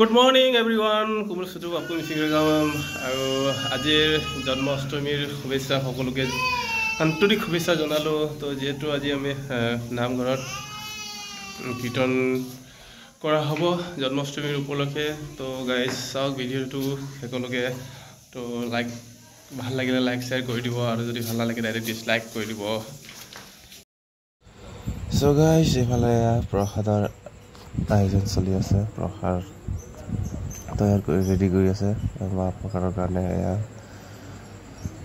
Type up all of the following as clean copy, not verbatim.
Good morning everyone. Kumul Sutu Apun Singagamam আৰু আজিৰ জন্মাষ্টমীৰ শুভেচ্ছা সকলোকে আন্তৰিক শুভেচ্ছা জনালো তো যেহেতু আজি আমি নামঘৰত কীৰ্তন কৰা হ'ব জন্মাষ্টমীৰ উপলক্ষে তো গাইজ চাওক ভিডিঅ'টো সকলোকে তো লাইক ভাল লাগিলে লাইক শেয়াৰ কৰি দিব আৰু যদি ভাল নালাগে ডাইৰেক্ট ডিসলাইক কৰি দিব সো গাইজ এফালে প্ৰসাদৰ আয়োজন চলি আছে প্ৰসাদ তৈয়াৰ কৰি ৰেডি কৰি আছে প্ৰসাদৰ কাৰণে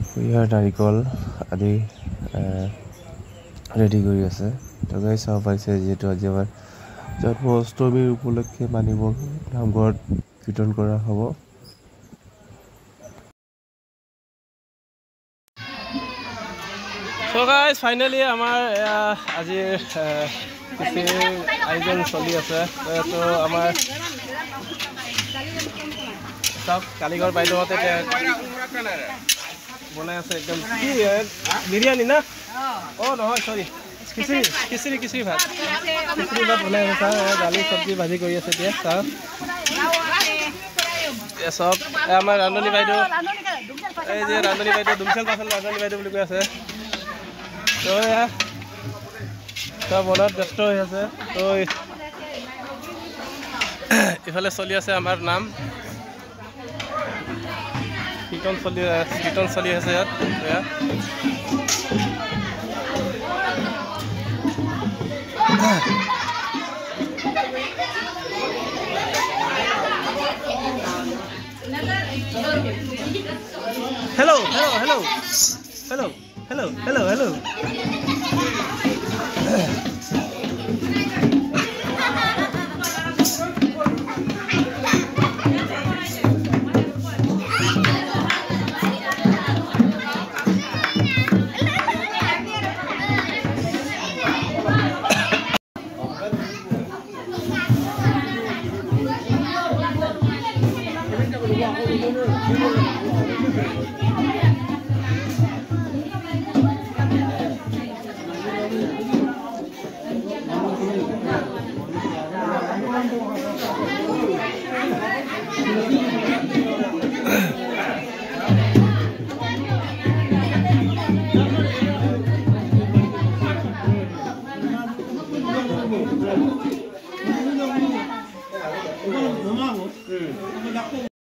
কুঁহিয়াৰ নাৰিকল আদি ৰেডি কৰি আছে তো গাইজ চাব পাৰিছে যিহেতু আজি আমাৰ জন্মাষ্টমীৰ উপলক্ষে মানিব নামঘৰত কীৰ্তন কৰা হ'ব So guys, finally আমাৰ আজি কিছু আয়োজন চলি আছে তো আমাৰ সব কালিগৰ বাইদেউতে বনাই আছে একদম কি বিৰিয়ানী না ও নহয় সৰি খিচিৰি ভাত বনাই আছে দালি চব্জি ভাজি কৰি আছে এতিয়া সব আমাৰ ৰান্ধনী বাইদেউ এই যে ৰান্ধনী বাইদেউ দুমচেল পাখন ৰান্ধনী বাইদেউ বুলি কৈ আছে তো সব বনাত ব্যস্ত হৈ আছে তো ইফালে চলি আছে আমাৰ নাম কীৰ্তন চলি আছে ইয়াত Hello.